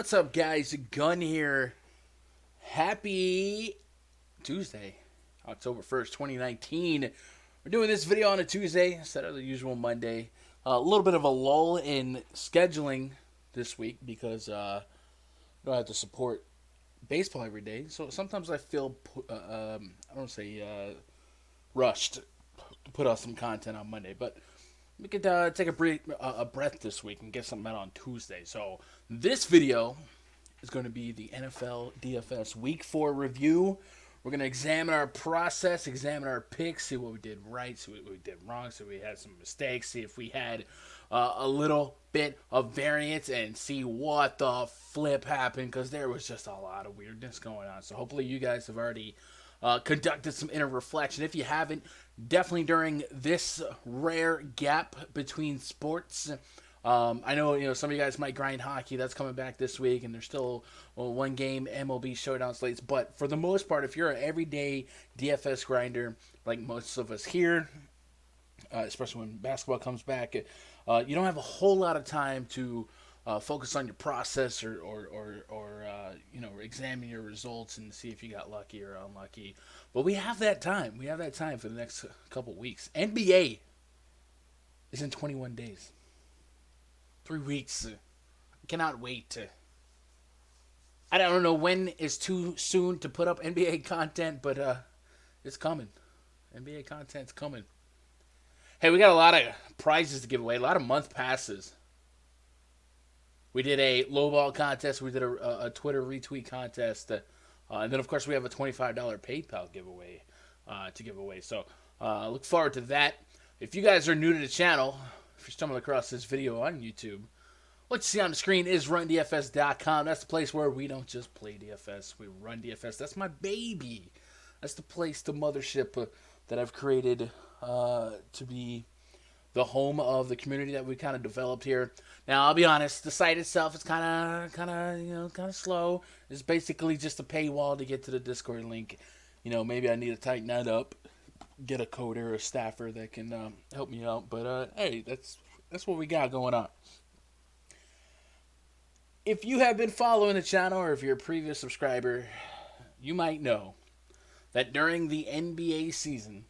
What's up, guys? Gun here. Happy Tuesday, October 1st, 2019. We're doing this video on a Tuesday instead of the usual Monday. A little bit of a lull in scheduling this week because I don't have to support baseball every day. So sometimes I feel, I don't say rushed to put out some content on Monday. But we could take a breath this week and get something out on Tuesday. So this video is going to be the NFL DFS Week 4 review. We're going to examine our process, examine our picks, see what we did right, see what we did wrong, see if we had some mistakes, see if we had a little bit of variance, and see what the flip happened, because there was just a lot of weirdness going on. So hopefully you guys have already conducted some inner reflection. If you haven't, definitely during this rare gap between sports. I know some of you guys might grind hockey. That's coming back this week, and there's still one game MLB showdown slates. But for the most part, if you're an everyday DFS grinder, like most of us here, especially when basketball comes back, you don't have a whole lot of time to focus on your process or examine your results and see if you got lucky or unlucky. But we have that time. We have that time for the next couple weeks. NBA is in 21 days. 3 weeks. I cannot wait. I don't know when is too soon to put up NBA content, but it's coming. NBA content's coming. Hey, we got a lot of prizes to give away, a lot of month passes. We did a lowball contest. We did a Twitter retweet contest. And then, of course, we have a $25 PayPal giveaway to give away. So look forward to that. If you guys are new to the channel, if you're stumbling across this video on YouTube, what you see on the screen is RunDFS.com. That's the place where we don't just play DFS. We run DFS. That's my baby. That's the place, the mothership that I've created to be the home of the community that we kind of developed here. Now, I'll be honest, the site itself is kind of slow. It's basically just a paywall to get to the Discord link. Maybe I need to tighten that up, get a coder or a staffer that can help me out. But hey, that's what we got going on. If you have been following the channel, or if you're a previous subscriber, you might know that during the NBA season,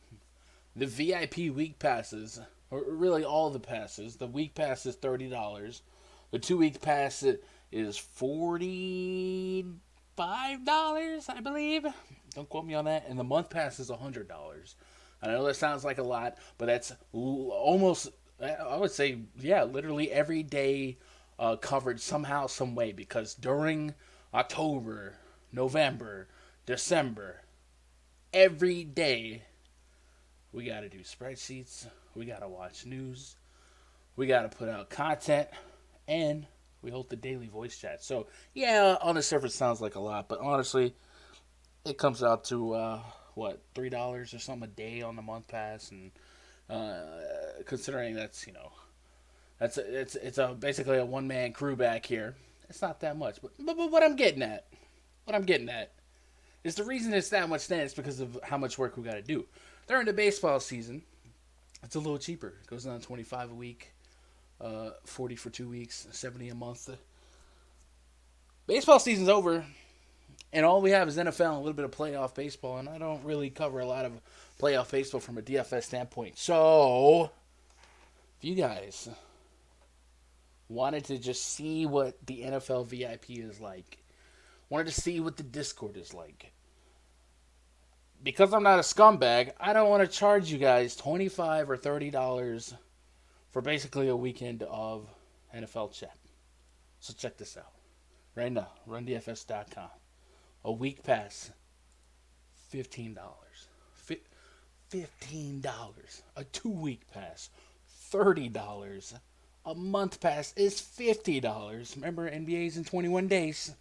the VIP week passes, or really all the passes, the week pass is $30. The 2-week pass is $45, I believe. Don't quote me on that. And the month pass is $100. I know that sounds like a lot, but that's almost, I would say, literally every day covered somehow, some way. Because during October, November, December, every day, we got to do spreadsheets. We got to watch news. We got to put out content. And we hold the daily voice chat. So, yeah, on the surface sounds like a lot. But honestly, it comes out to, $3 or something a day on the month pass. And considering that's, it's basically a one-man crew back here. It's not that much. But what I'm getting at, is the reason it's that much then is because of how much work we got to do. During the baseball season, it's a little cheaper. It goes down to $25 a week, $40 for 2 weeks, $70 a month. Baseball season's over, and all we have is NFL and a little bit of playoff baseball, and I don't really cover a lot of playoff baseball from a DFS standpoint. So, if you guys wanted to just see what the NFL VIP is like, wanted to see what the Discord is like, because I'm not a scumbag, I don't want to charge you guys $25 or $30 for basically a weekend of NFL chat. So check this out. Right now, RunDFS.com. A week pass, $15. $15. A 2-week pass, $30. A month pass is $50. Remember, NBA's in 21 days.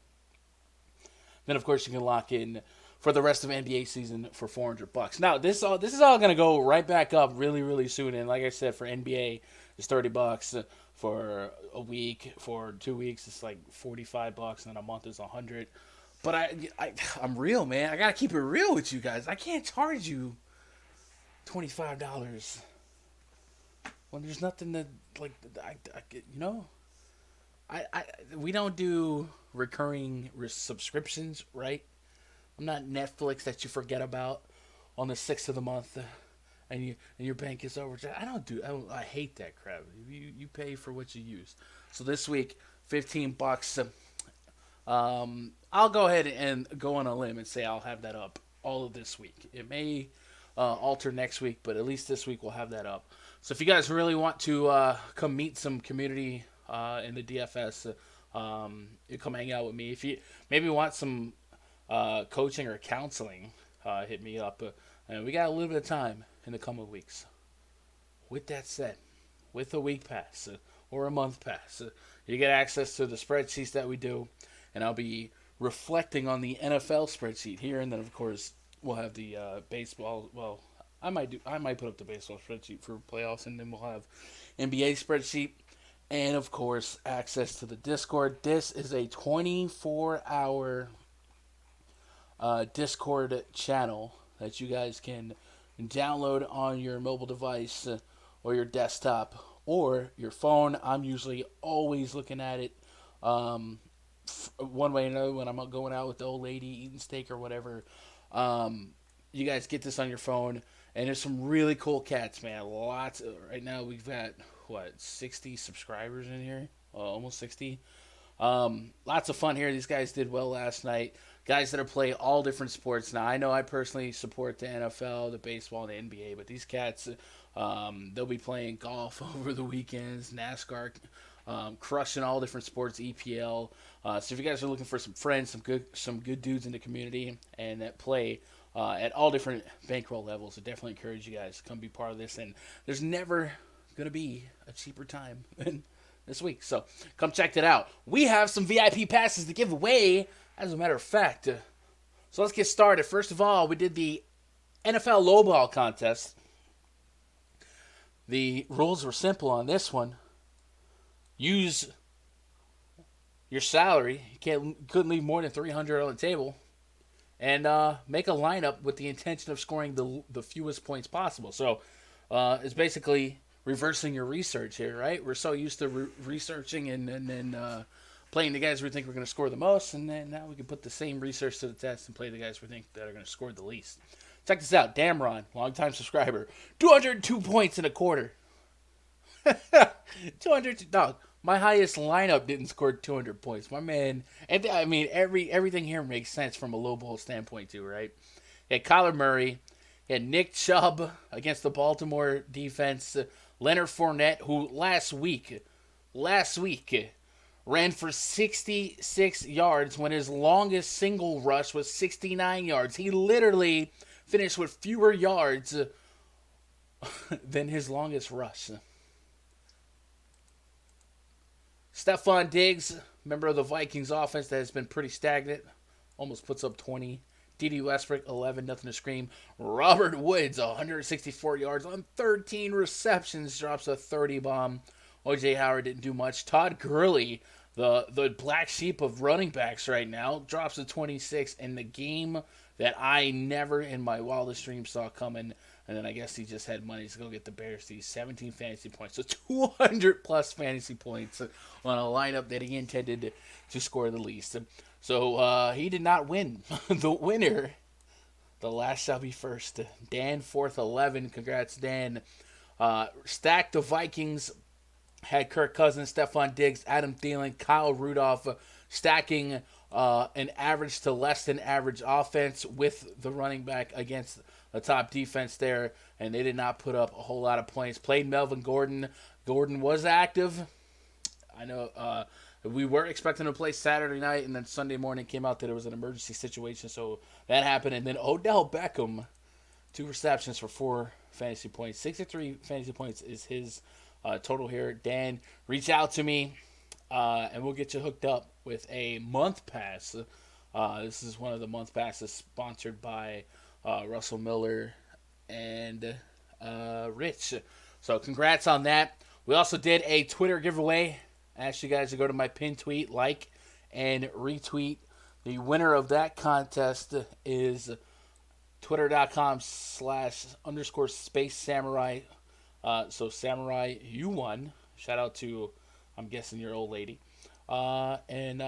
Then, of course, you can lock in for the rest of NBA season for $400. Now, this is all going to go right back up really, really soon. And like I said, for NBA, it's $30 for a week. For 2 weeks, it's like $45, and then a month is $100. But I'm real, man. I got to keep it real with you guys. I can't charge you $25 when there's nothing that, like, we don't do recurring subscriptions, right? I'm not Netflix that you forget about on the 6th of the month, and your bank is over. I hate that crap. You pay for what you use. So this week, $15. I'll go ahead and go on a limb and say I'll have that up all of this week. It may alter next week, but at least this week we'll have that up. So if you guys really want to come meet some community in the DFS, you come hang out with me. If you maybe want some coaching or counseling, hit me up. And we got a little bit of time in the coming weeks. With that said, with a week pass or a month pass, you get access to the spreadsheets that we do, and I'll be reflecting on the NFL spreadsheet here, and then of course we'll have the baseball. Well, I might put up the baseball spreadsheet for playoffs, and then we'll have NBA spreadsheet, and of course access to the Discord. This is a 24-hour Discord channel that you guys can download on your mobile device or your desktop or your phone. I'm usually always looking at it one way or another when I'm going out with the old lady eating steak or whatever. You guys get this on your phone, and there's some really cool cats, man. Right now we've got 60 subscribers in here, almost 60. Lots of fun here. These guys did well last night. Guys that are playing all different sports. Now, I know I personally support the NFL, the baseball, and the NBA, but these cats, they'll be playing golf over the weekends, NASCAR, crushing all different sports, EPL. So if you guys are looking for some friends, some good dudes in the community, and that play at all different bankroll levels, I definitely encourage you guys to come be part of this. And there's never going to be a cheaper time than this week. So come check that out. We have some VIP passes to give away, as a matter of fact. So let's get started. First of all, we did the NFL Lowball contest. The rules were simple on this one. Use your salary. You couldn't leave more than $300 on the table. And make a lineup with the intention of scoring the fewest points possible. So it's basically reversing your research here, right? We're so used to researching and then playing the guys we think we're going to score the most, and then now we can put the same research to the test and play the guys we think that are going to score the least. Check this out. Damron, longtime subscriber, 202 points in a quarter. 202. Dog, my highest lineup didn't score 200 points. My man, and I mean everything here makes sense from a low ball standpoint too, right? You had Kyler Murray, you had Nick Chubb against the Baltimore defense, Leonard Fournette, who last week ran for 66 yards when his longest single rush was 69 yards. He literally finished with fewer yards than his longest rush. Stephon Diggs, member of the Vikings offense that has been pretty stagnant, almost puts up 20. D.D. Westbrook, 11, nothing to scream. Robert Woods, 164 yards on 13 receptions, drops a 30 bomb. O.J. Howard didn't do much. Todd Gurley, the black sheep of running backs right now, drops a 26 in the game that I never in my wildest dreams saw coming. And then I guess he just had money to go get the Bears these 17 fantasy points. So 200 plus fantasy points on a lineup that he intended to score the least. So he did not win. The winner, the last shall be first. Dan, 4th, 11. Congrats, Dan. Stacked the Vikings. Had Kirk Cousins, Stephon Diggs, Adam Thielen, Kyle Rudolph, stacking an average to less than average offense with the running back against the top defense there, and they did not put up a whole lot of points. Played Melvin Gordon. Gordon was active. I know we were expecting to play Saturday night, and then Sunday morning came out that it was an emergency situation, so that happened. And then Odell Beckham, 2 receptions for 4 fantasy points. 63 fantasy points is his total here. Dan, reach out to me, and we'll get you hooked up with a month pass. This is one of the month passes sponsored by Russell Miller and Rich. So congrats on that. We also did a Twitter giveaway. I asked you guys to go to my pinned tweet, like, and retweet. The winner of that contest is twitter.com/_space samurai. So Samurai, you won. Shout out to, I'm guessing, your old lady. And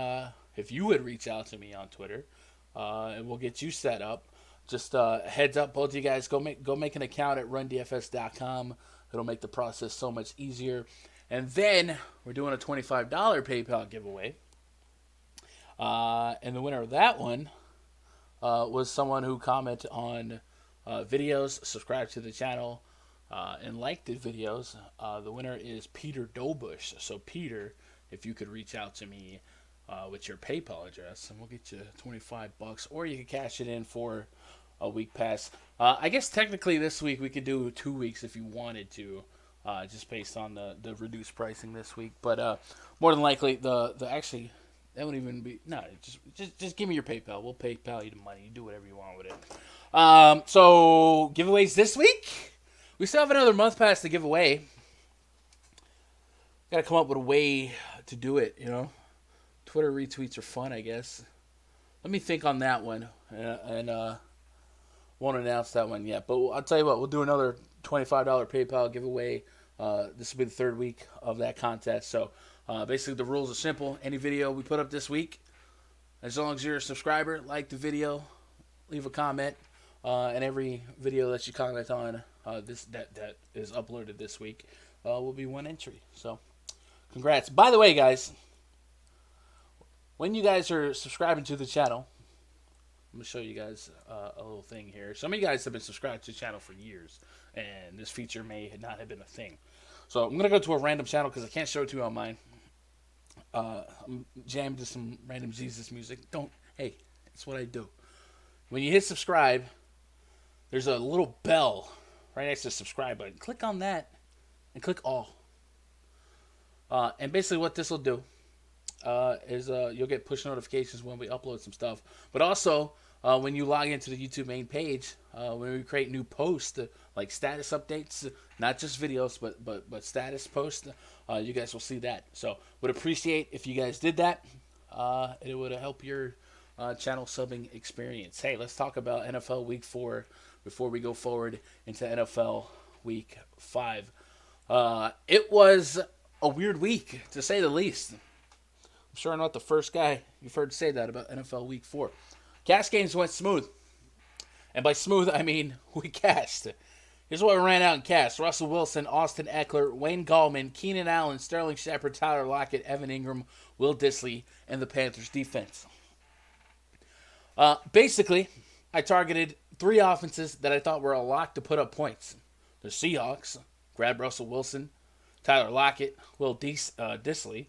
if you would reach out to me on Twitter, and we'll get you set up. Just heads up, both of you guys, go make an account at rundfs.com. It'll make the process so much easier. And then we're doing a $25 PayPal giveaway. And the winner of that one was someone who commented on videos, subscribed to the channel, and liked the videos. The winner is Peter Dobush. So Peter, if you could reach out to me with your PayPal address, and we'll get you $25, or you could cash it in for a week pass. I guess technically this week we could do 2 weeks if you wanted to, just based on the reduced pricing this week. But more than likely, the actually that wouldn't even be just give me your PayPal. We'll PayPal you the money. You do whatever you want with it. So giveaways this week. We still have another month pass to give away. Got to come up with a way to do it. Twitter retweets are fun, I guess. Let me think on that one, and won't announce that one yet. But I'll tell you what, we'll do another $25 PayPal giveaway. This will be the third week of that contest. So basically the rules are simple. Any video we put up this week, as long as you're a subscriber, like the video, leave a comment, and every video that you comment on that is uploaded this week will be one entry. So congrats. By the way, guys, when you guys are subscribing to the channel, I'm going to show you guys a little thing here. Some of you guys have been subscribed to the channel for years, and this feature may not have been a thing. So I'm going to go to a random channel because I can't show it to you on mine. I'm jammed to some random Jesus music. Hey, it's what I do. When you hit subscribe, there's a little bell right next to the subscribe button. Click on that and click all. And basically what this will do is you'll get push notifications when we upload some stuff. But also, when you log into the YouTube main page, when we create new posts, like status updates, not just videos, but status posts, you guys will see that. So would appreciate if you guys did that. It would help your channel subbing experience. Hey, let's talk about NFL Week 4 before we go forward into NFL Week 5. It was a weird week, to say the least. I'm sure I'm not the first guy you've heard say that about NFL Week 4. Cash games went smooth. And by smooth, I mean we cashed. Here's what we ran out in cash. Russell Wilson, Austin Eckler, Wayne Gallman, Keenan Allen, Sterling Shepard, Tyler Lockett, Evan Ingram, Will Dissly, and the Panthers defense. Basically, I targeted 3 offenses that I thought were a lock to put up points. The Seahawks grabbed Russell Wilson, Tyler Lockett, Will Dissly.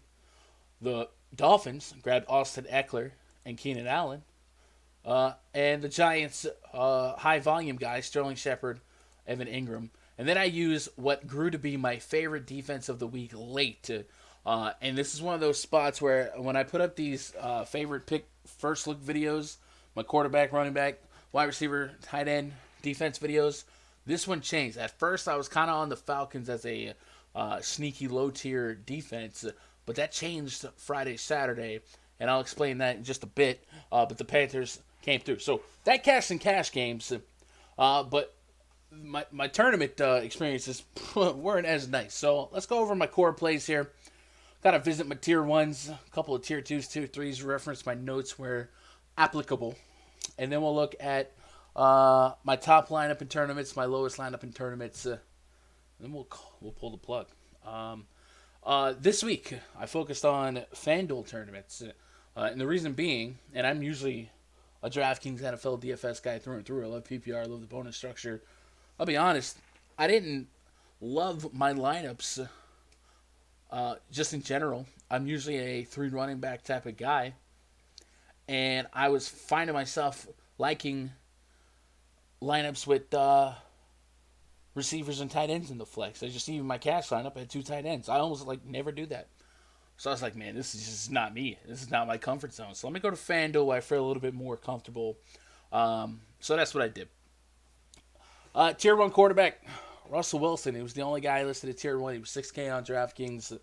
The Dolphins grabbed Austin Eckler and Keenan Allen. And the Giants, high-volume guys, Sterling Shepard, Evan Ingram. And then I use what grew to be my favorite defense of the week late. And this is one of those spots where when I put up these favorite pick first look videos, my quarterback, running back, wide receiver, tight end, defense videos, this one changed. At first, I was kind of on the Falcons as a sneaky low-tier defense, but that changed Friday, Saturday, and I'll explain that in just a bit. But the Panthers came through. So that cash and cash games, but my tournament experiences weren't as nice. So let's go over my core plays here. Got to visit my tier 1s, a couple of tier 2s, tier 3s, reference my notes where applicable. And then we'll look at my top lineup in tournaments, my lowest lineup in tournaments. Then we'll pull the plug. This week, I focused on FanDuel tournaments. And the reason being, and I'm usually a DraftKings NFL DFS guy through and through. I love PPR, I love the bonus structure. I'll be honest, I didn't love my lineups just in general. I'm usually a 3 running back type of guy. And I was finding myself liking lineups with receivers and tight ends in the flex. I just even my cash lineup, I had 2 tight ends. I almost never do that. So I was like, man, this is just not me. This is not my comfort zone. So let me go to FanDuel where I feel a little bit more comfortable. So that's what I did. Tier 1 quarterback, Russell Wilson. He was the only guy listed at Tier 1. He was $6K on DraftKings.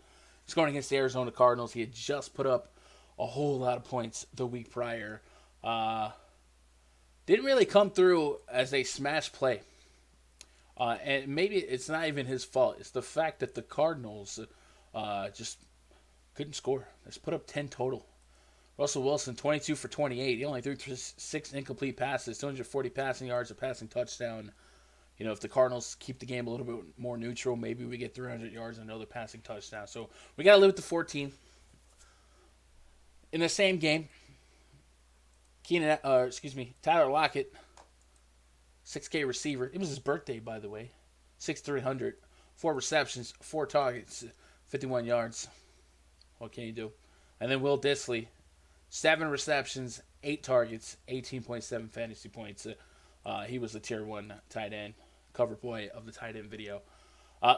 He's going against the Arizona Cardinals. He had just put up a whole lot of points the week prior. Didn't really come through as a smash play. And maybe it's not even his fault. It's the fact that the Cardinals just couldn't score. They just put up 10 total. Russell Wilson, 22 for 28. He only threw 6 incomplete passes, 240 passing yards, a passing touchdown. You know, if the Cardinals keep the game a little bit more neutral, maybe we get 300 yards and another passing touchdown. So we got to live with the 14. In the same game, Tyler Lockett, 6K receiver. It was his birthday, by the way. 6,300, 4 receptions, 4 targets, 51 yards. What can you do? And then Will Dissly, 7 receptions, 8 targets, 18.7 fantasy points. He was the tier 1 tight end, cover boy of the tight end video.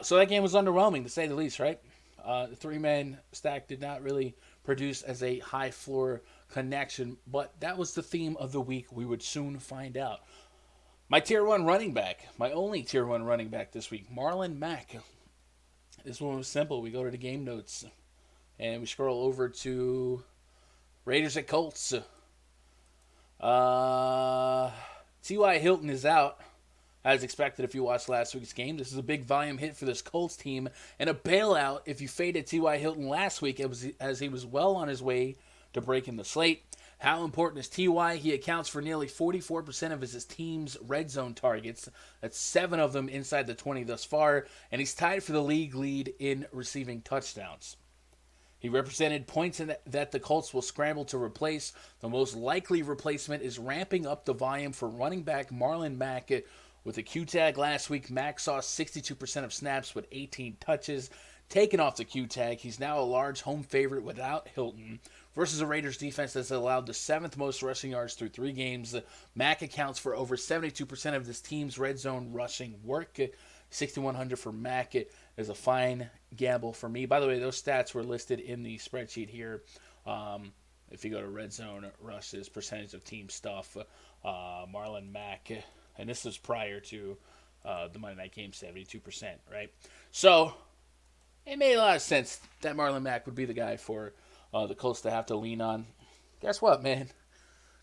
So that game was underwhelming, to say the least, right? The 3-man stack did not really produce as a high floor connection, but that was the theme of the week. We would soon find out. My tier 1 running back, my only tier 1 running back this week, Marlin Mack. This one was simple. We go to the game notes, and we scroll over to Raiders at Colts. T.Y. Hilton is out, as expected if you watched last week's game. This is a big volume hit for this Colts team, and a bailout if you faded T.Y. Hilton last week as he was well on his way to breaking the slate. How important is T.Y.? He accounts for nearly 44% of his team's red zone targets. That's 7 of them inside the 20 thus far, and he's tied for the league lead in receiving touchdowns. He represented points that the Colts will scramble to replace. The most likely replacement is ramping up the volume for running back Marlon Mack. With a Q-tag last week, Mack saw 62% of snaps with 18 touches. Taken off the Q-tag, he's now a large home favorite without Hilton. Versus a Raiders defense that's allowed the 7th most rushing yards through 3 games. Mack accounts for over 72% of this team's red zone rushing work. 6,100 for Mack is a fine gamble for me. By the way, those stats were listed in the spreadsheet here. If you go to red zone rushes, percentage of team stuff, Marlon Mack, and this was prior to the Monday night game, 72%, right? So it made a lot of sense that Marlon Mack would be the guy for the Colts to have to lean on. Guess what, man?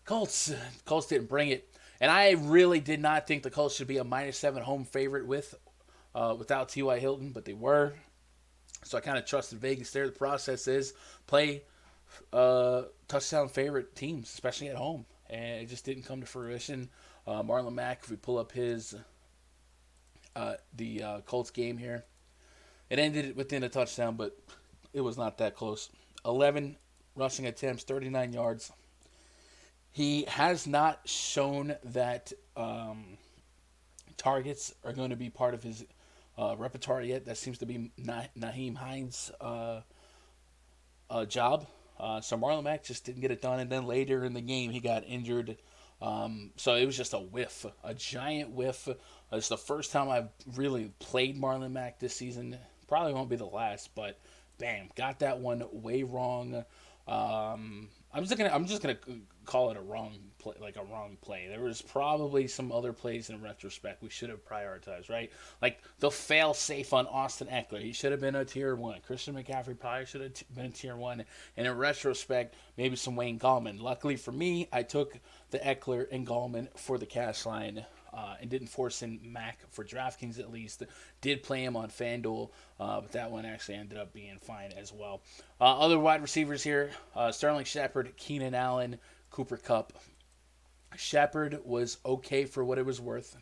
Colts didn't bring it. And I really did not think the Colts should be a -7 home favorite without T.Y. Hilton, but they were. So I kind of trusted Vegas there. The process is play touchdown favorite teams, especially at home. And it just didn't come to fruition. Marlon Mack, if we pull up his the Colts game here, it ended within a touchdown, but it was not that close. 11 rushing attempts, 39 yards. He has not shown that targets are going to be part of his repertoire yet. That seems to be Nyheim Hines' job. So Marlon Mack just didn't get it done, and then later in the game he got injured. So it was just a whiff, a giant whiff. It's the first time I've really played Marlon Mack this season. Probably won't be the last, but bam, got that one way wrong. I'm just gonna call it a wrong play. There was probably some other plays in retrospect we should have prioritized, right? Like the fail safe on Austin Eckler. He should have been a tier 1. Christian McCaffrey probably should have been a tier 1. And in retrospect, maybe some Wayne Gallman. Luckily for me, I took the Eckler and Gallman for the cash line. And didn't force in Mack for DraftKings at least. Did play him on FanDuel, but that one actually ended up being fine as well. Other wide receivers here, Sterling Shepard, Keenan Allen, Cooper Kupp. Shepard was okay for what it was worth,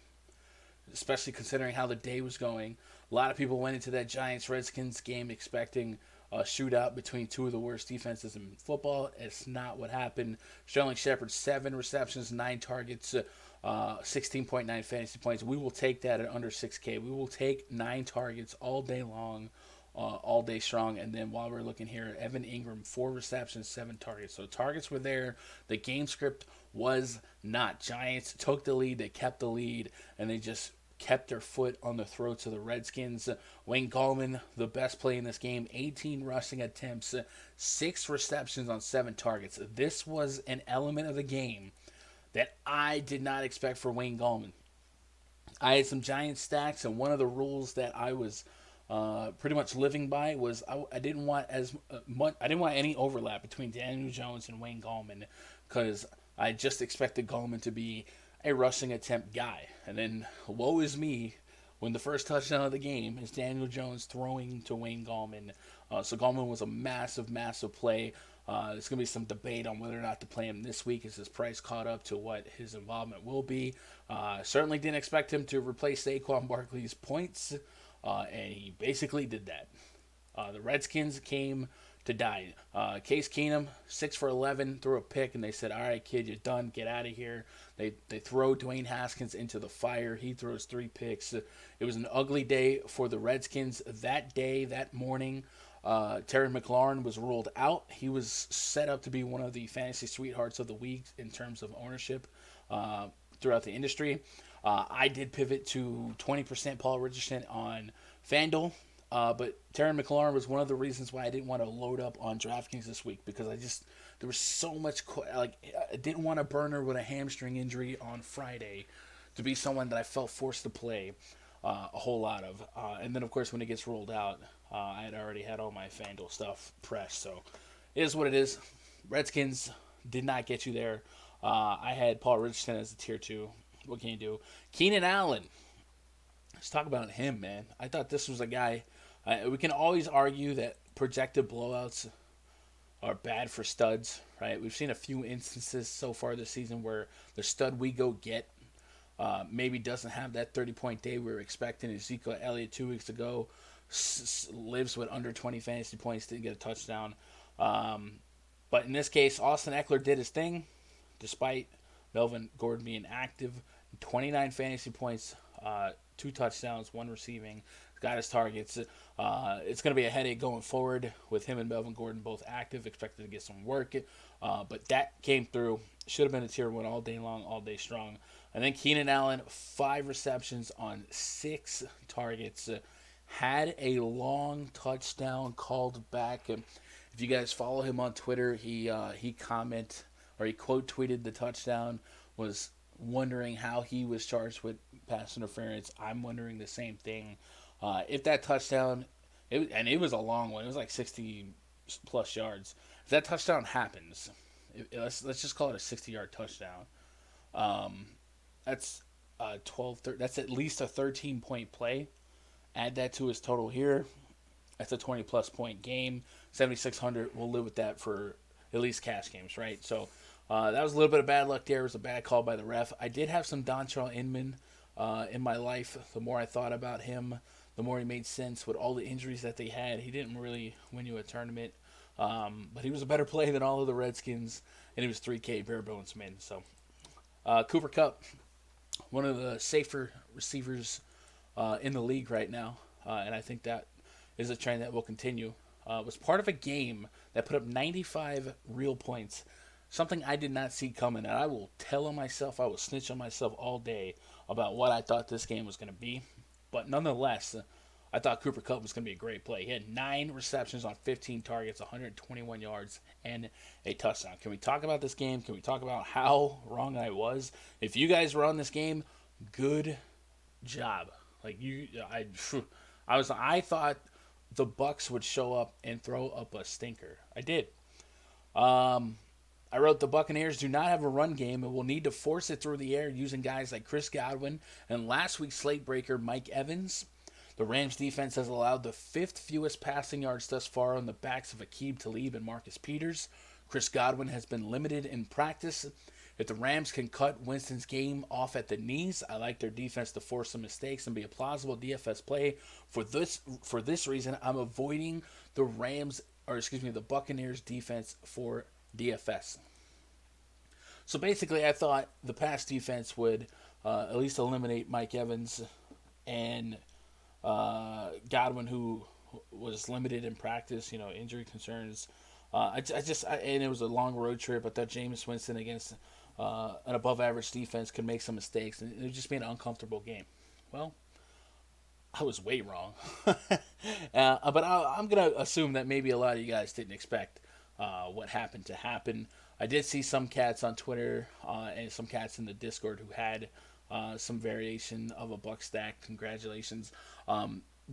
especially considering how the day was going. A lot of people went into that Giants-Redskins game expecting a shootout between 2 of the worst defenses in football. It's not what happened. Sterling Shepard, 7 receptions, 9 targets, 16.9 fantasy points. We will take that at under 6K. We will take 9 targets all day long, all day strong. And then while we're looking here, Evan Ingram, 4 receptions, 7 targets. So targets were there. The game script was not. Giants took the lead. They kept the lead. And they just kept their foot on the throats of the Redskins. Wayne Gallman, the best play in this game, 18 rushing attempts, 6 receptions on 7 targets. This was an element of the game that I did not expect for Wayne Gallman. I had some Giants stacks, and one of the rules that I was pretty much living by was I didn't want I didn't want any overlap between Daniel Jones and Wayne Gallman, because I just expected Gallman to be a rushing attempt guy. And then, woe is me, when the first touchdown of the game is Daniel Jones throwing to Wayne Gallman. So Gallman was a massive, massive play. There's going to be some debate on whether or not to play him this week as his price caught up to what his involvement will be. Certainly didn't expect him to replace Saquon Barkley's points, and he basically did that. The Redskins came to die. Case Keenum, 6 for 11, threw a pick, and they said, all right, kid, you're done. Get out of here. They throw Dwayne Haskins into the fire. He throws 3 picks. It was an ugly day for the Redskins. That day, that morning, Terry McLaurin was ruled out. He was set up to be one of the fantasy sweethearts of the week in terms of ownership throughout the industry. I did pivot to 20% Paul Richardson on FanDuel. But Terry McLaurin was one of the reasons why I didn't want to load up on DraftKings this week, because there was so much, I didn't want a burner with a hamstring injury on Friday to be someone that I felt forced to play a whole lot of. And then, of course, when it gets rolled out, I had already had all my FanDuel stuff pressed. So it is what it is. Redskins did not get you there. I had Paul Richardson as a tier 2. What can you do? Keenan Allen. Let's talk about him, man. I thought this was a guy. We can always argue that projected blowouts are bad for studs, right? We've seen a few instances so far this season where the stud we go get maybe doesn't have that 30-point day we were expecting. Ezekiel Elliott 2 weeks ago lives with under 20 fantasy points, didn't get a touchdown. But in this case, Austin Eckler did his thing, despite Melvin Gordon being active. 29 fantasy points, 2 touchdowns, 1 receiving. Got his targets. It's going to be a headache going forward with him and Melvin Gordon both active, expected to get some work. But that came through. Should have been a tier 1 all day long, all day strong. And then Keenan Allen, 5 receptions on 6 targets. Had a long touchdown called back. If you guys follow him on Twitter, he quote tweeted the touchdown, was wondering how he was charged with pass interference. I'm wondering the same thing. If that touchdown, it was a long one, it was like 60 plus yards. If that touchdown happens, let's just call it a 60-yard touchdown. That's 12. That's at least a 13-point play. Add that to his total here. That's a 20-plus point game. 7,600. We'll live with that for at least cash games, right? So that was a little bit of bad luck there. It was a bad call by the ref. I did have some Dontrell Inman in my life. The more I thought about him, the more he made sense with all the injuries that they had. He didn't really win you a tournament, but he was a better play than all of the Redskins, and he was 3K bare bones min. So Cooper Kupp, one of the safer receivers in the league right now, and I think that is a trend that will continue. Was part of a game that put up 95 real points, something I did not see coming, and I will tell on myself, I will snitch on myself all day about what I thought this game was going to be. But nonetheless, I thought Cooper Kupp was going to be a great play. He had 9 receptions on 15 targets, 121 yards, and a touchdown. Can we talk about this game? Can we talk about how wrong I was? If you guys were on this game, good job. I thought the Bucs would show up and throw up a stinker. I did. I wrote the Buccaneers do not have a run game and will need to force it through the air using guys like Chris Godwin and last week's slate breaker Mike Evans. The Rams defense has allowed the 5th fewest passing yards thus far on the backs of Aqib Talib and Marcus Peters. Chris Godwin has been limited in practice. If the Rams can cut Winston's game off at the knees, I like their defense to force some mistakes and be a plausible DFS play. For this reason, I'm avoiding the Buccaneers defense for DFS. So basically, I thought the pass defense would at least eliminate Mike Evans and Godwin, who was limited in practice, injury concerns. And it was a long road trip. I thought Jameis Winston against an above-average defense could make some mistakes, and it would just be an uncomfortable game. Well, I was way wrong. But I'm going to assume that maybe a lot of you guys didn't expect what happened to happen. I did see some cats on Twitter and some cats in the Discord who had some variation of a buck stack. Congratulations.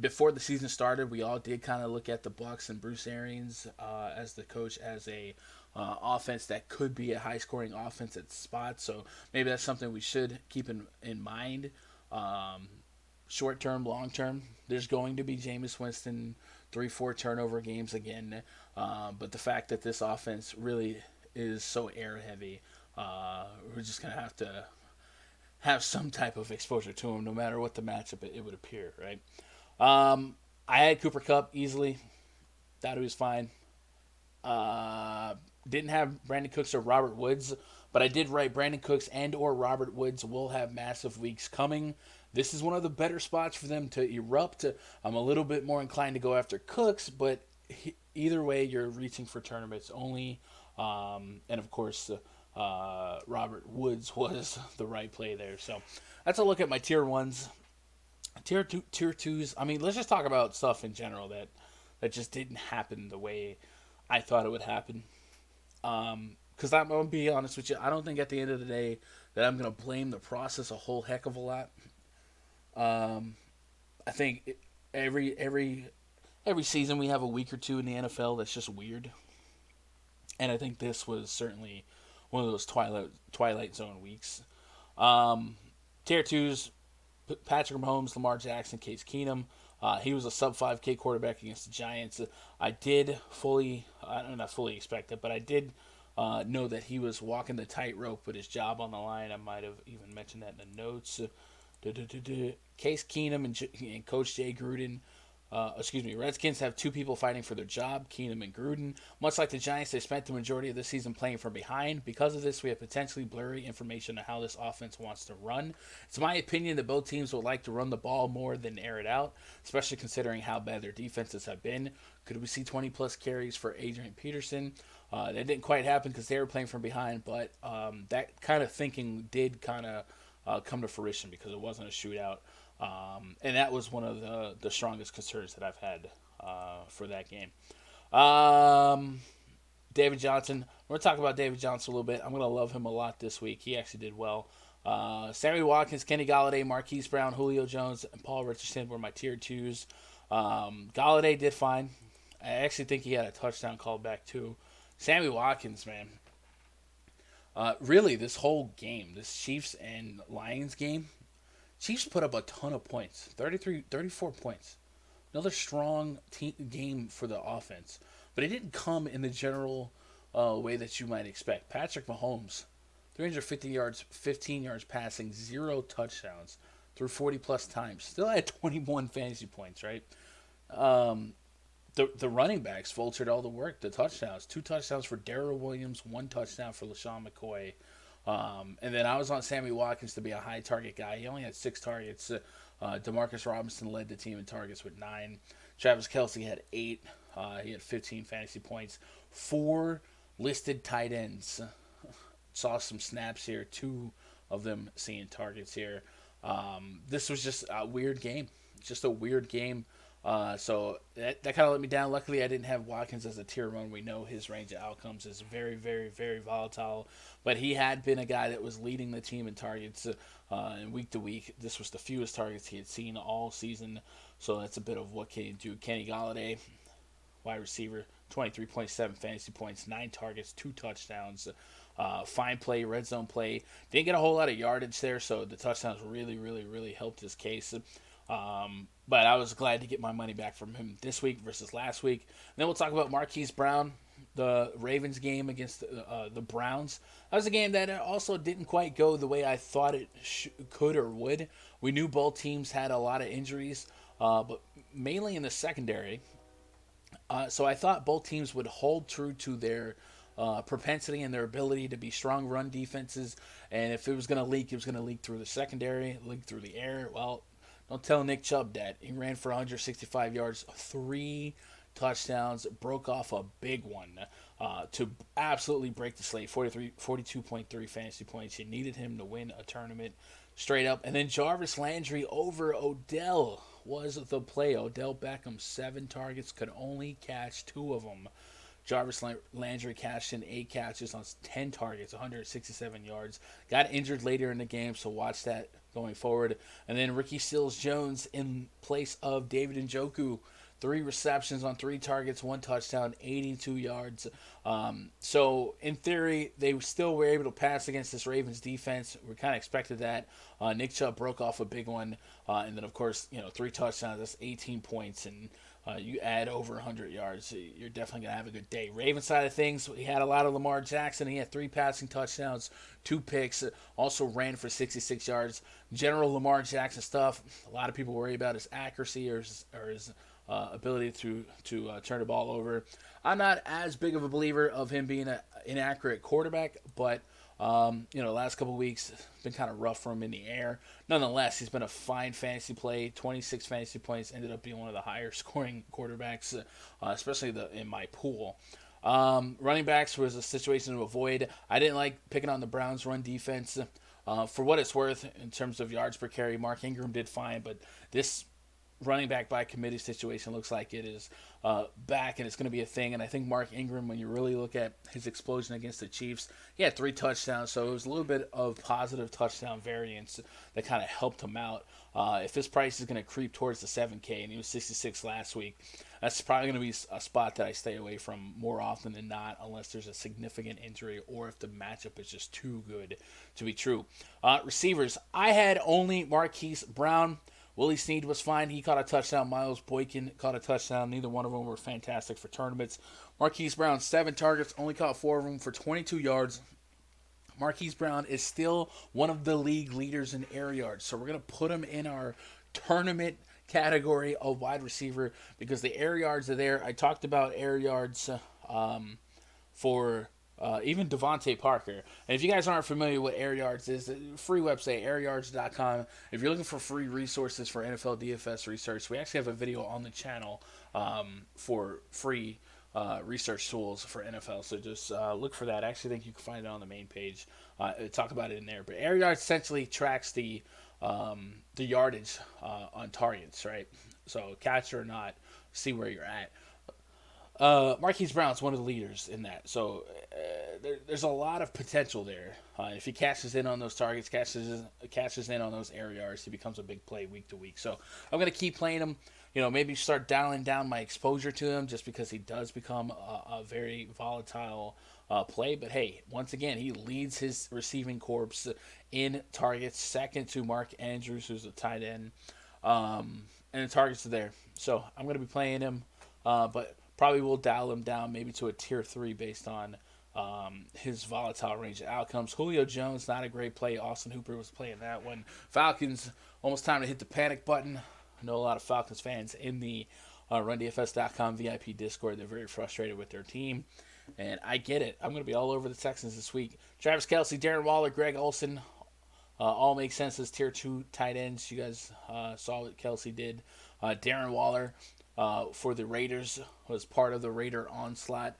Before the season started, we all did kind of look at the Bucs and Bruce Arians as the coach as a offense that could be a high-scoring offense at spots. So maybe that's something we should keep in mind. Short-term, long-term, there's going to be Jameis Winston 3-4 turnover games again. But the fact that this offense really is so air heavy, we're just going to have some type of exposure to him no matter what the matchup it would appear, right? I had Cooper Kupp easily. Thought he was fine. Didn't have Brandon Cooks or Robert Woods, but I did write Brandon Cooks and or Robert Woods will have massive weeks coming. This is one of the better spots for them to erupt. I'm a little bit more inclined to go after Cooks, but either way, you're reaching for tournaments only. And of course, Robert Woods was the right play there. So that's a look at my tier ones. Tier twos. I mean, let's just talk about stuff in general that just didn't happen the way I thought it would happen. Because I'm going to be honest with you, I don't think at the end of the day that I'm going to blame the process a whole heck of a lot. I think every season we have a week or two in the NFL that's just weird. And I think this was certainly one of those Twilight Zone weeks. Tier 2s, Patrick Mahomes, Lamar Jackson, Case Keenum. He was a sub-5K quarterback against the Giants. I did not fully expect it, but I did know that he was walking the tightrope with his job on the line. I might have even mentioned that in the notes. Case Keenum and Coach Jay Gruden. Redskins have two people fighting for their job, Keenum and Gruden. Much like the Giants, they spent the majority of the season playing from behind. Because of this, we have potentially blurry information on how this offense wants to run. It's my opinion that both teams would like to run the ball more than air it out, especially considering how bad their defenses have been. Could we see 20-plus carries for Adrian Peterson? That didn't quite happen because they were playing from behind, but that kind of thinking did kind of come to fruition because it wasn't a shootout. And that was one of the strongest concerns that I've had for that game. David Johnson. We're going to talk about David Johnson a little bit. I'm going to love him a lot this week. He actually did well. Sammy Watkins, Kenny Galladay, Marquise Brown, Julio Jones, and Paul Richardson were my tier 2s. Galladay did fine. I actually think he had a touchdown called back too. Sammy Watkins, man. Really, this whole game, this Chiefs and Lions game, Chiefs put up a ton of points, 34 points. Another strong game for the offense. But it didn't come in the general way that you might expect. Patrick Mahomes, 350 yards, 15 yards passing, 0 touchdowns, threw 40-plus times. Still had 21 fantasy points, right? The running backs vultured all the work, the touchdowns. 2 touchdowns for Darrell Williams, 1 touchdown for LaShawn McCoy. And then I was on Sammy Watkins to be a high target guy. He only had 6 targets. Demarcus Robinson led the team in targets with 9. Travis Kelce had 8. He had 15 fantasy points. 4 listed tight ends. Saw some snaps here. 2 of them seeing targets here. This was just a weird game. Just a weird game. So that kind of let me down. Luckily, I didn't have Watkins as a tier 1. We know his range of outcomes is very, very, very volatile. But he had been a guy that was leading the team in targets and week to week. This was the fewest targets he had seen all season. So that's a bit of what can you do. Kenny Galladay, wide receiver, 23.7 fantasy points, 9 targets, 2 touchdowns. Fine play, red zone play. Didn't get a whole lot of yardage there, so the touchdowns really, really, really helped his case. But I was glad to get my money back from him this week versus last week. And then we'll talk about Marquise Brown, the Ravens game against the Browns. That was a game that also didn't quite go the way I thought it could or would. We knew both teams had a lot of injuries, but mainly in the secondary. So I thought both teams would hold true to their propensity and their ability to be strong run defenses. And if it was going to leak, it was going to leak through the secondary, leak through the air. Well, don't tell Nick Chubb that. He ran for 165 yards, 3 touchdowns, broke off a big one to absolutely break the slate. 42.3 fantasy points. You needed him to win a tournament straight up. And then Jarvis Landry over Odell was the play. Odell Beckham, 7 targets, could only catch 2 of them. Jarvis Landry cashed in 8 catches on 10 targets, 167 yards. Got injured later in the game, so watch that going forward. And then Ricky Seals-Jones in place of David Njoku. 3 receptions on 3 targets, 1 touchdown, 82 yards. So, in theory, they still were able to pass against this Ravens defense. We kind of expected that. Nick Chubb broke off a big one. And then, of course, 3 touchdowns. That's 18 points. And you add over 100 yards, you're definitely going to have a good day. Ravens side of things, we had a lot of Lamar Jackson. He had 3 passing touchdowns, 2 picks, also ran for 66 yards. General Lamar Jackson stuff, a lot of people worry about his accuracy or his ability to turn the ball over. I'm not as big of a believer of him being an inaccurate quarterback, but the last couple of weeks been kind of rough for him in the air. Nonetheless, he's been a fine fantasy play. 26 fantasy points, ended up being one of the higher scoring quarterbacks, especially in my pool. Running backs was a situation to avoid. I didn't like picking on the Browns' run defense. For what it's worth, in terms of yards per carry, Mark Ingram did fine, but this running back by committee situation looks like it is back, and it's going to be a thing. And I think Mark Ingram, when you really look at his explosion against the Chiefs, he had 3 touchdowns, so it was a little bit of positive touchdown variance that kind of helped him out. If his price is going to creep towards the 7K, and he was 66 last week, that's probably going to be a spot that I stay away from more often than not, unless there's a significant injury or if the matchup is just too good to be true. Receivers, I had only Marquise Brown. Willie Snead was fine. He caught a touchdown. Miles Boykin caught a touchdown. Neither one of them were fantastic for tournaments. Marquise Brown, 7 targets, only caught 4 of them for 22 yards. Marquise Brown is still one of the league leaders in air yards, so we're going to put him in our tournament category of wide receiver because the air yards are there. I talked about air yards for even Devante Parker. And if you guys aren't familiar with Air Yards is, free website, airyards.com. If you're looking for free resources for NFL DFS research, we actually have a video on the channel for free research tools for NFL. So just look for that. I actually think you can find it on the main page. Talk about it in there. But Air Yards essentially tracks the yardage on targets, right? So catch or not, see where you're at. Marquise Brown's one of the leaders in that, so there's a lot of potential there. If he cashes in on those targets, cashes in on those air yards, he becomes a big play week to week. So I'm going to keep playing him. Maybe start dialing down my exposure to him just because he does become a very volatile play. But hey, once again, he leads his receiving corps in targets, second to Mark Andrews, who's a tight end, and the targets are there. So I'm going to be playing him, but probably will dial him down maybe to a tier 3 based on his volatile range of outcomes. Julio Jones, not a great play. Austin Hooper was playing that one. Falcons, almost time to hit the panic button. I know a lot of Falcons fans in the RunDFS.com VIP Discord. They're very frustrated with their team, and I get it. I'm going to be all over the Texans this week. Travis Kelce, Darren Waller, Greg Olsen, all make sense as tier 2 tight ends. You guys saw what Kelce did. Darren Waller, for the Raiders, was part of the Raider onslaught.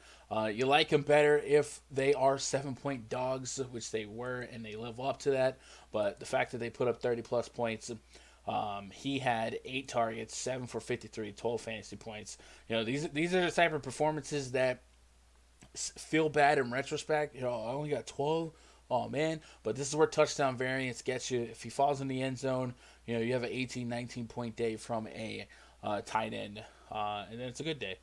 You like him better if they are 7-point dogs, which they were, and they live up to that. But the fact that they put up 30-plus points, he had 8 targets, 7 for 53, 12 fantasy points. These are the type of performances that feel bad in retrospect. I only got 12. Oh, man. But this is where touchdown variance gets you. If he falls in the end zone, you have an 18, 19-point day from a tight end, and then it's a good day.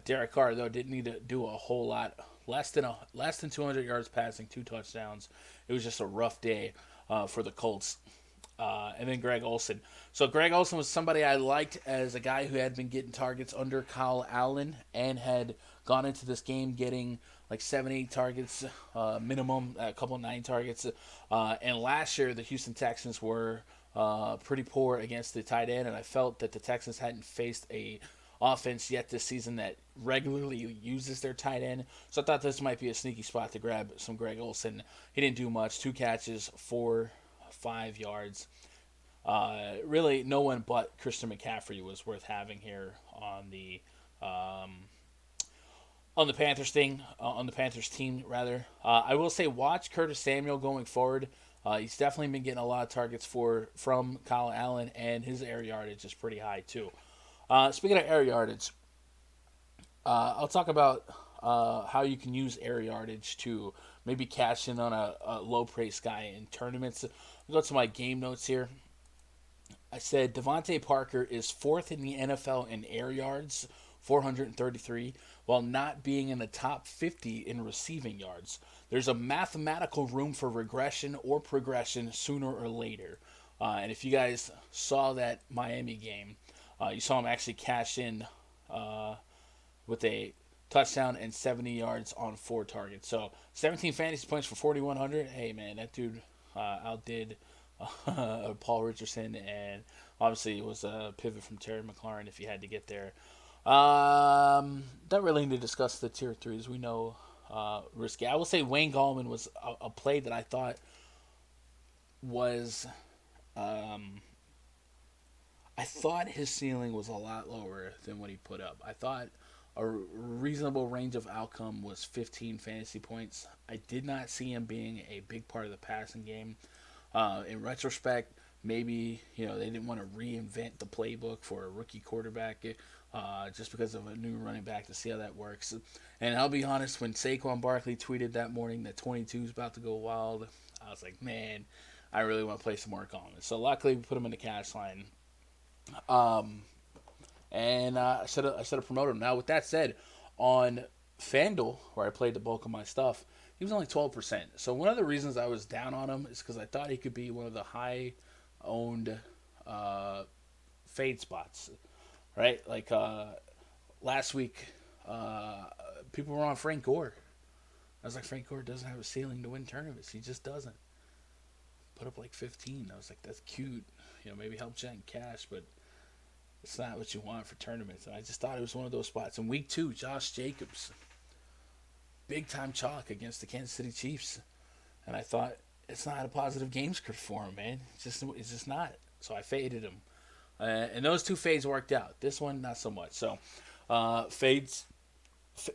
Derek Carr, though, didn't need to do a whole lot. Less than 200 yards passing, 2 touchdowns. It was just a rough day for the Colts. And then Greg Olsen. So Greg Olsen was somebody I liked as a guy who had been getting targets under Kyle Allen and had gone into this game getting like 7-8 targets minimum, a couple of 9 targets. And last year, the Houston Texans were pretty poor against the tight end, and I felt that the Texans hadn't faced a offense yet this season that regularly uses their tight end. So I thought this might be a sneaky spot to grab some Greg Olsen. He didn't do much. 2 catches, 5 yards. Really, no one but Christian McCaffrey was worth having here on the Panthers on the Panthers team rather. I will say, watch Curtis Samuel going forward. He's definitely been getting a lot of targets from Kyle Allen, and his air yardage is pretty high too. Speaking of air yardage, I'll talk about how you can use air yardage to maybe cash in on a low-price guy in tournaments. I'll go to my game notes here. I said Devante Parker is 4th in the NFL in air yards, 433, while not being in the top 50 in receiving yards. There's a mathematical room for regression or progression sooner or later. And if you guys saw that Miami game, you saw him actually cash in with a touchdown and 70 yards on 4 targets. So 17 fantasy points for 4,100. Hey man, that dude outdid Paul Richardson, and obviously it was a pivot from Terry McLaurin if he had to get there. Don't really need to discuss the tier threes. We know risky. I will say Wayne Gallman was a play that I thought was. I thought his ceiling was a lot lower than what he put up. I thought a reasonable range of outcome was 15 fantasy points. I did not see him being a big part of the passing game. In retrospect, maybe they didn't want to reinvent the playbook for a rookie quarterback just because of a new running back to see how that works. And I'll be honest, when Saquon Barkley tweeted that morning that 22 is about to go wild, I was like, man, I really want to play some more Gallman. So luckily, we put him in the cash line. And I should have promoted him. Now, with that said, on FanDuel, where I played the bulk of my stuff, he was only 12%. So one of the reasons I was down on him is because I thought he could be one of the high-owned fade spots, right? Like last week, people were on Frank Gore. I was like, Frank Gore doesn't have a ceiling to win tournaments. He just doesn't. Put up like 15. I was like, that's cute. Maybe help you in cash, but it's not what you want for tournaments. And I just thought it was one of those spots. In week 2, Josh Jacobs, big time chalk against the Kansas City Chiefs, and I thought it's not a positive game script for him, man. It's just not. So I faded him, and those 2 fades worked out. This one, not so much. So fades,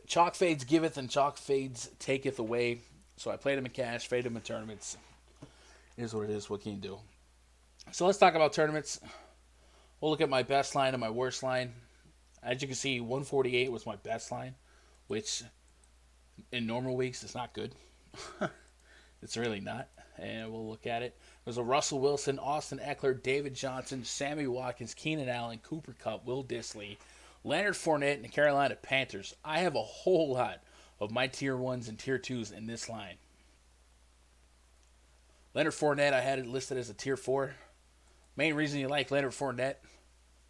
chalk fades giveth, and chalk fades taketh away. So I played him in cash, faded him in tournaments. It is what it is. What can you do? So let's talk about tournaments. We'll look at my best line and my worst line. As you can see, 148 was my best line, which in normal weeks is not good. It's really not. And we'll look at it. There's a Russell Wilson, Austin Eckler, David Johnson, Sammy Watkins, Keenan Allen, Cooper Kupp, Will Dissly, Leonard Fournette, and the Carolina Panthers. I have a whole lot of my tier 1s and tier 2s in this line. Leonard Fournette, I had it listed as a tier 4. Main reason you like Leonard Fournette,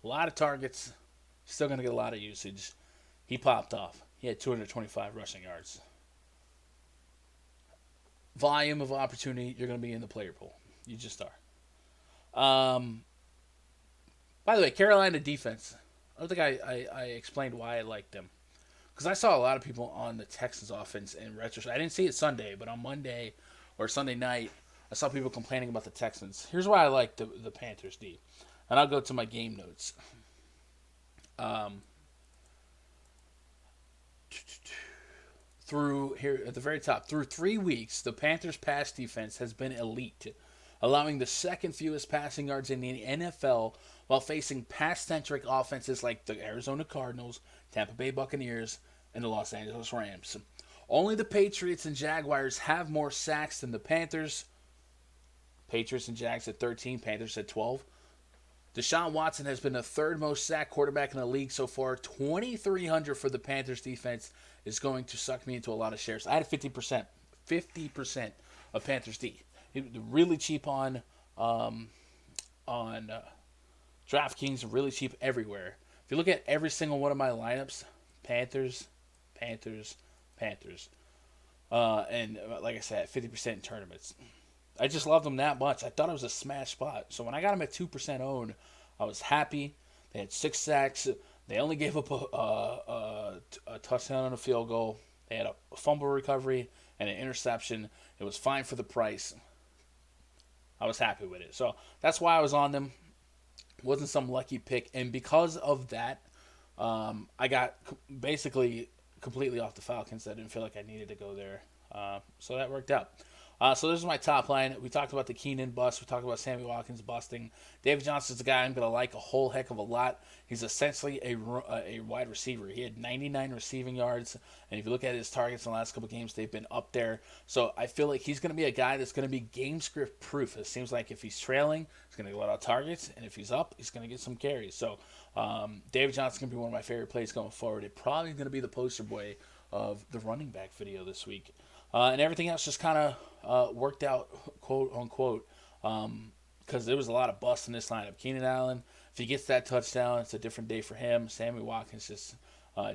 a lot of targets, still going to get a lot of usage. He popped off. He had 225 rushing yards. Volume of opportunity, you're going to be in the player pool. You just are. By the way, Carolina defense, I don't think I explained why I liked them. Because I saw a lot of people on the Texans offense in retrospect. I didn't see it Sunday, but on Monday or Sunday night, I saw people complaining about the Texans. Here's why I like the Panthers D. And I'll go to my game notes. Through here at the very top, through 3 weeks, the Panthers' pass defense has been elite, allowing the second fewest passing yards in the NFL while facing pass-centric offenses like the Arizona Cardinals, Tampa Bay Buccaneers, and the Los Angeles Rams. Only the Patriots and Jaguars have more sacks than the Panthers. Patriots and Jags at 13, Panthers at 12. Deshaun Watson has been the 3rd most sacked quarterback in the league so far. 2,300 for the Panthers defense is going to suck me into a lot of shares. I had 50% of Panthers D. Really cheap on DraftKings, really cheap everywhere. If you look at every single one of my lineups, Panthers. And like I said, 50% in tournaments. I just loved them that much. I thought it was a smash spot. So when I got them at 2% owned, I was happy. They had 6 sacks. They only gave up a touchdown and a field goal. They had a fumble recovery and an interception. It was fine for the price. I was happy with it. So that's why I was on them. It wasn't some lucky pick. And because of that, I got basically completely off the Falcons. I didn't feel like I needed to go there. So that worked out. So this is my top line. We talked about the Keenan bust. We talked about Sammy Watkins busting. David Johnson's a guy I'm going to like a whole heck of a lot. He's essentially a wide receiver. He had 99 receiving yards. And if you look at his targets in the last couple games, they've been up there. So I feel like he's going to be a guy that's going to be game script proof. It seems like if he's trailing, he's going to get a lot of targets. And if he's up, he's going to get some carries. So David Johnson's going to be one of my favorite plays going forward. It's probably going to be the poster boy of the running back video this week. And everything else just kind of worked out, quote unquote. because there was a lot of busts in this lineup. Keenan Allen, if he gets that touchdown, it's a different day for him. Sammy Watkins just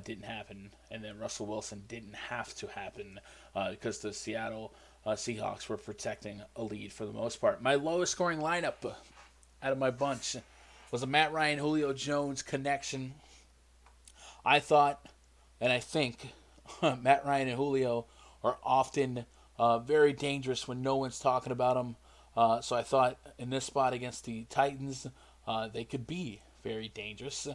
didn't happen. And then Russell Wilson didn't have to happen because the Seattle Seahawks were protecting a lead for the most part. My lowest scoring lineup out of my bunch was a Matt Ryan, Julio Jones connection. I thought, and I think, Matt Ryan and Julio are often very dangerous when no one's talking about them. So I thought in this spot against the Titans, they could be very dangerous.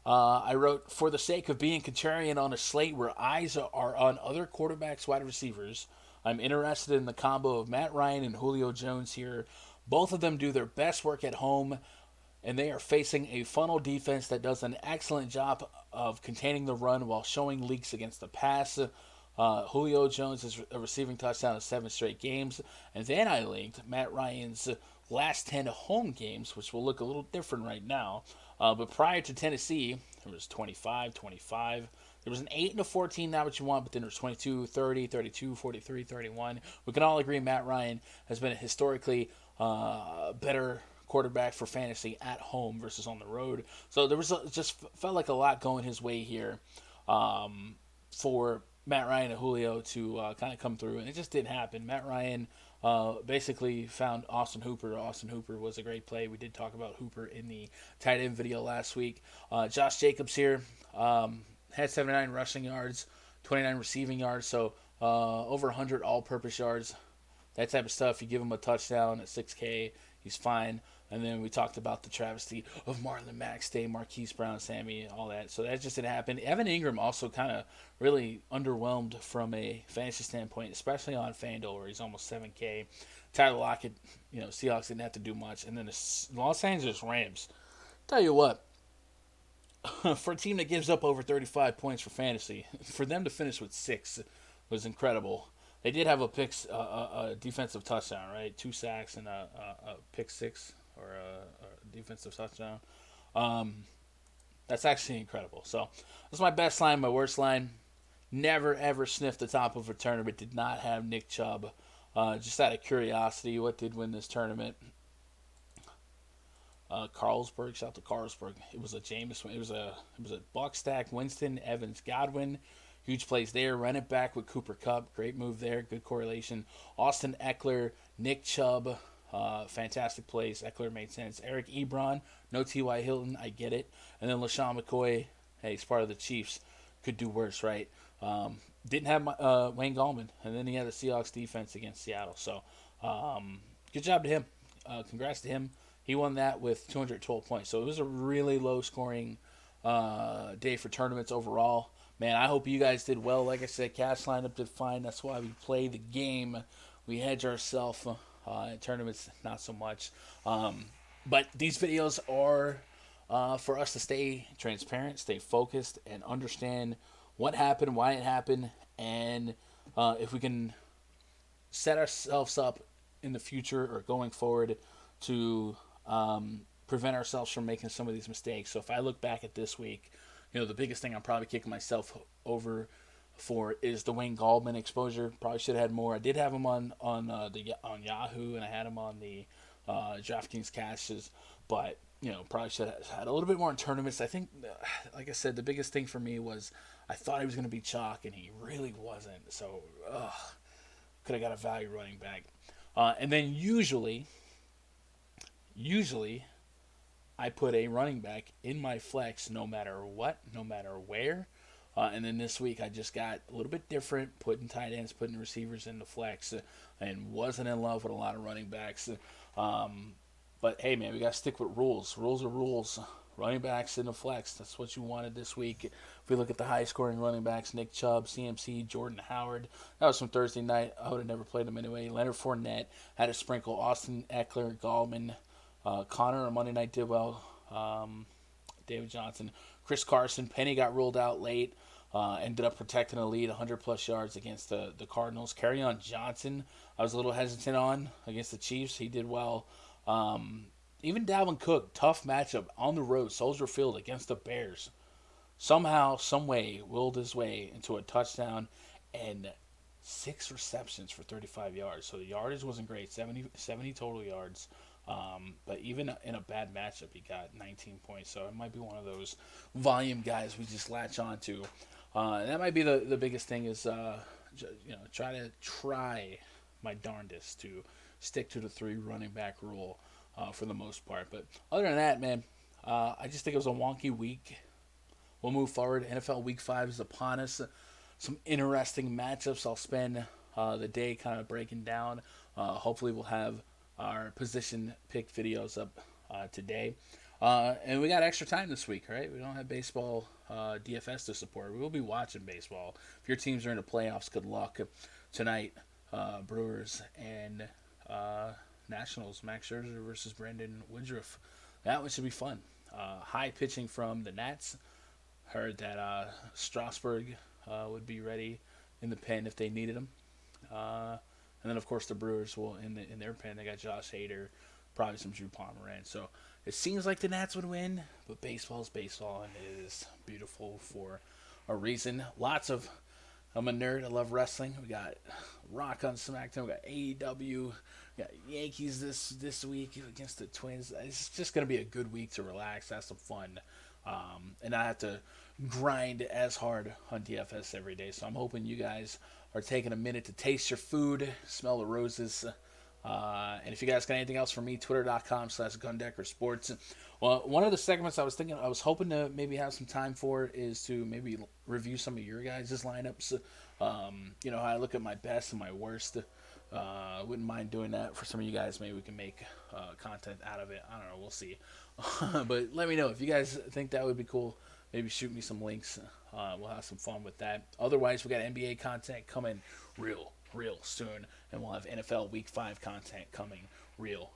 I wrote, for the sake of being contrarian on a slate where eyes are on other quarterbacks, wide receivers, I'm interested in the combo of Matt Ryan and Julio Jones here. Both of them do their best work at home, and they are facing a funnel defense that does an excellent job of containing the run while showing leaks against the pass. Julio Jones is a receiving touchdown in 7 straight games. And then I linked Matt Ryan's last 10 home games, which will look a little different right now. But prior to Tennessee, there was 25, 25. There was an 8 and a 14, not what you want, but then there was 22, 30, 32, 43, 31. We can all agree Matt Ryan has been a historically better quarterback for fantasy at home versus on the road. So there was just felt like a lot going his way here for Matt Ryan and Julio to kind of come through, and it just didn't happen. Matt Ryan basically found Austin Hooper. Austin Hooper was a great play. We did talk about Hooper in the tight end video last week. Josh Jacobs here had 79 rushing yards, 29 receiving yards, so over 100 all-purpose yards. That type of stuff. You give him a touchdown at 6K, he's fine. And then we talked about the travesty of Marlin Mack, Stay, Marquise Brown, Sammy, all that. So that just didn't happen. Evan Ingram also kind of really underwhelmed from a fantasy standpoint, especially on FanDuel where he's almost 7K. Tyler Lockett, Seahawks didn't have to do much. And then the Los Angeles Rams. Tell you what, for a team that gives up over 35 points for fantasy, for them to finish with 6 was incredible. They did have a defensive touchdown, right? 2 sacks and a pick 6. Or a defensive touchdown. That's actually incredible. So that's my best line, my worst line. Never ever sniffed the top of a tournament. Did not have Nick Chubb. Just out of curiosity, what did win this tournament? Carlsberg. Shout out to Carlsberg. It was a Jameis. It was a Buck stack. Winston, Evans, Godwin. Huge plays there. Run it back with Cooper Kupp. Great move there. Good correlation. Austin Eckler, Nick Chubb. Fantastic plays. Eckler made sense. Eric Ebron, no T.Y. Hilton, I get it. And then LaShawn McCoy, hey, he's part of the Chiefs. Could do worse, right? Didn't have Wayne Gallman. And then he had the Seahawks defense against Seattle. So, good job to him. Congrats to him. He won that with 212 points. So it was a really low-scoring day for tournaments overall. Man, I hope you guys did well. Like I said, cash lineup did fine. That's why we play the game. We hedge ourselves. In tournaments, not so much. But these videos are for us to stay transparent, stay focused, and understand what happened, why it happened, and if we can set ourselves up in the future or going forward to prevent ourselves from making some of these mistakes. So if I look back at this week, the biggest thing I'm probably kicking myself over for is the Wayne Gallman exposure. Probably should have had more. I did have him on Yahoo, and I had him on the DraftKings caches, but probably should have had a little bit more in tournaments. I think, like I said, the biggest thing for me was I thought he was going to be chalk, and he really wasn't. So could have got a value running back. And then usually I put a running back in my flex no matter what, no matter where. And then this week I just got a little bit different, putting tight ends, putting receivers in the flex, and wasn't in love with a lot of running backs. But hey, man, we got to stick with rules. Rules are rules. Running backs in the flex, that's what you wanted this week. If we look at the high-scoring running backs, Nick Chubb, CMC, Jordan Howard, that was from Thursday night. I would have never played them anyway. Leonard Fournette had a sprinkle. Austin Eckler, Gallman, Connor on Monday night did well. David Johnson, Chris Carson. Penny got ruled out late. Ended up protecting a lead, 100-plus yards against the Cardinals. Kerryon Johnson, I was a little hesitant on against the Chiefs. He did well. Even Dalvin Cook, tough matchup on the road, Soldier Field against the Bears. Somehow, someway, willed his way into a touchdown and 6 receptions for 35 yards. So the yardage wasn't great, 70 total yards. But even in a bad matchup, he got 19 points. So it might be one of those volume guys we just latch on to. And that might be the biggest thing is, try my darndest to stick to the 3 running back rule for the most part. But other than that, man, I just think it was a wonky week. We'll move forward. NFL Week 5 is upon us. Some interesting matchups. I'll spend the day kind of breaking down. Hopefully, we'll have our position pick videos up today. And we got extra time this week, right? We don't have baseball DFS to support. We will be watching baseball. If your teams are in the playoffs, good luck tonight. Brewers and Nationals. Max Scherzer versus Brandon Woodruff. That one should be fun. High pitching from the Nats. Heard that Strasburg would be ready in the pen if they needed him. And then, of course, the Brewers will in their pen. They got Josh Hader, probably some Drew Pomeranz. So it seems like the Nats would win, but baseball's baseball, and it is beautiful for a reason. I'm a nerd. I love wrestling. We got Rock on SmackDown. We got AEW. We got Yankees this week against the Twins. It's just going to be a good week to relax, have some fun, and I have to grind as hard on DFS every day. So I'm hoping you guys are taking a minute to taste your food, smell the roses. And if you guys got anything else for me, twitter.com/GundeckerSports. Well, one of the segments I was hoping to maybe have some time for is to maybe review some of your guys' lineups. I look at my best and my worst. Wouldn't mind doing that for some of you guys. Maybe we can make content out of it. I don't know. We'll see. But let me know if you guys think that would be cool. Maybe shoot me some links. We'll have some fun with that. Otherwise, we got NBA content coming real soon. And we'll have NFL Week 5 content coming real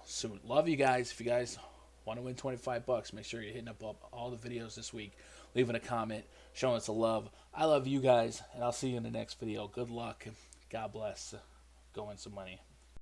soon. Love you guys. If you guys want to win $25, make sure you're hitting up all the videos this week. Leaving a comment. Showing us a love. I love you guys. And I'll see you in the next video. Good luck. God bless. Go win some money.